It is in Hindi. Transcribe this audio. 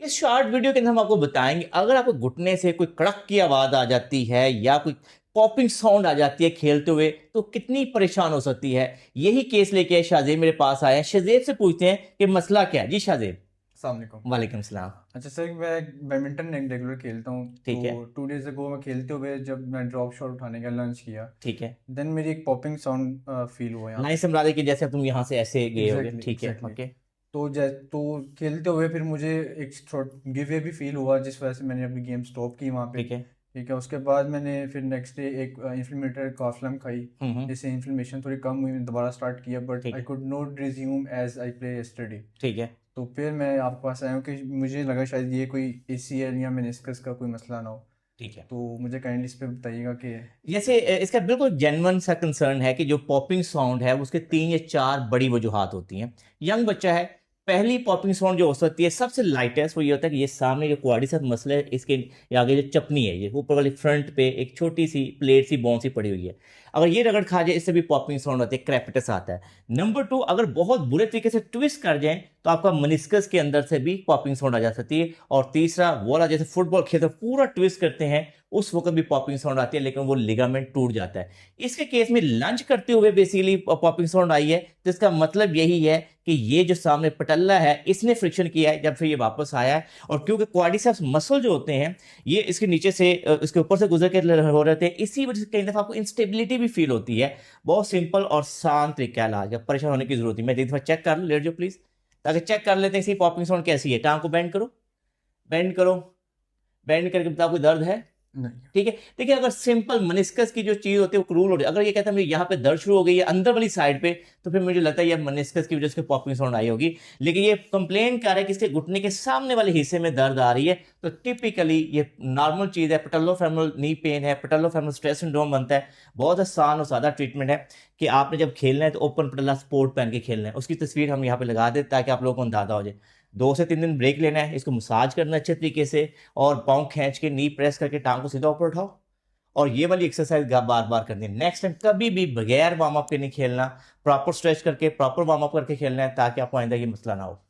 इस शॉर्ट वीडियो के अंदर हम आपको बताएंगे अगर आपको घुटने से कोई कड़क की आवाज आ जाती है या कोई पॉपिंग साउंड आ जाती है खेलते हुए तो कितनी परेशान हो सकती है। यही केस लेके शाहजेब मेरे पास आए हैं। शाहजेब से पूछते हैं कि मसला क्या है। जी शाहजेब। अस्सलाम वालेकुम। वालेकुम सलाम। अच्छा सर, मैं बैडमिंटन एक रेगुलर खेलता हूँ। तो ठीक है। 2 डेज अगो मैं खेलते हुए जब मैं ड्रॉप शॉट उठाने का लंच किया, ठीक है। देन मेरी एक पॉपिंग साउंड फील हुआ यहाँ लाइन पे। समझा दे कि जैसे अब तुम यहाँ से ऐसे गए होगे। एग्जैक्टली ठीक है। एग्जैक्टली। ओके। तो खेलते हुए फिर मुझे एक थोड़ा गिव वे भी फील हुआ, जिस वजह से मैंने अपनी गेम स्टॉप की वहाँ पे। ठीक है। ठीक है, उसके बाद मैंने फिर नेक्स्ट डे एक इन्फ्लेमेटर कॉफ्लम खाई। हम्म। जिससे इन्फ्लेमेशन थोड़ी कम हुई, मैंने दोबारा स्टार्ट किया, बट ठीक आई है। Could not resume as I play yesterday. ठीक है। तो फिर मैं आपके पास आया हूँ कि मुझे लगा शायद ये कोई एसीएल या मेनिस्कस का कोई मसला ना हो। ठीक है। तो मुझे काइंडली इस पे बताइएगा कि। जैसे इसका बिल्कुल जेन्युइन सा कंसर्न है कि जो पॉपिंग साउंड है उसके 3 या 4 बड़ी वजूहात होती हैं। यंग बच्चा है। पहली पॉपिंग साउंड जो हो सकती है सबसे लाइटेस्ट वो ये होता है कि ये सामने जो क्वाड्रिसेप मसल है इसके ये आगे जो चपनी है ये ऊपर वाली फ्रंट पे एक छोटी सी प्लेट सी बोन सी पड़ी हुई है। अगर ये रगड़ खा जाए इससे भी पॉपिंग साउंड आती है, क्रैपिटस आता है। नंबर 2, अगर बहुत बुरे तरीके से ट्विस्ट कर जाए तो आपका मनिस्कस के अंदर से भी पॉपिंग साउंड आ जा सकती है। और तीसरा वो वाला जैसे फुटबॉल खेलते हैं, पूरा ट्विस्ट करते हैं उस वक्त भी पॉपिंग साउंड आती है लेकिन वो लिगामेंट टूट जाता है। इसके केस में लंच करते हुए बेसिकली पॉपिंग साउंड आई है तो इसका मतलब यही है कि ये जो सामने पटल्ला है इसने फ्रिक्शन किया है जब फिर ये वापस आया है। और क्योंकि क्वाड्रिसेप्स मसल जो होते हैं ये इसके नीचे से इसके ऊपर से गुजर के हो रहे थे, इसी वजह से कई दफा आपको इंस्टेबिलिटी भी फील होती है। बहुत सिंपल और शांत तरीका है इलाज का, परेशान होने की जरूरत नहीं। मैं एक दफा चेक कर लूँ, लेट जाओ प्लीज, ताकि चेक कर लेते हैं इसी पॉपिंग साउंड कैसी है। टांग को बेंड करो। बेंड करो। बेंड करके बताओ कोई दर्द है। नहीं। ठीक है। देखिए अगर सिंपल मनिस्कस की जो चीज होती है वो रूल हो जाए, अगर ये कहता है मेरे यहाँ पे दर्द शुरू हो गई है अंदर वाली साइड पे, तो फिर मुझे लगता है ये मनिस्कस की वजह से पॉपिंग साउंड आई होगी। लेकिन ये कंप्लेन कर रहा है कि इसके घुटने के सामने वाले हिस्से में दर्द आ रही है, तो टिपिकली ये नॉर्मल चीज है, पेटल्लोफेमोरल नी पेन है, पेटल्लोफेमोरल स्ट्रेस सिंड्रोम बनता है। बहुत आसान और सादा ट्रीटमेंट है कि आपने जब खेलना है तो ओपन पटल्ला स्पोर्ट पहन के खेलना है। उसकी तस्वीर हम यहाँ पे लगा दें ताकि आप लोगों को अंदाजा हो जाए। 2 से 3 दिन ब्रेक लेना है, इसको मसाज करना है अच्छे तरीके से, और पाँव खींच के नी प्रेस करके टांग को सीधा ऊपर उठाओ। और ये वाली एक्सरसाइज बार बार करनी है। नेक्स्ट टाइम कभी भी बगैर वार्म अप के नहीं खेलना, प्रॉपर स्ट्रेच करके प्रॉपर वार्म अप करके खेलना है ताकि आपको आइंदा ये मसला ना हो।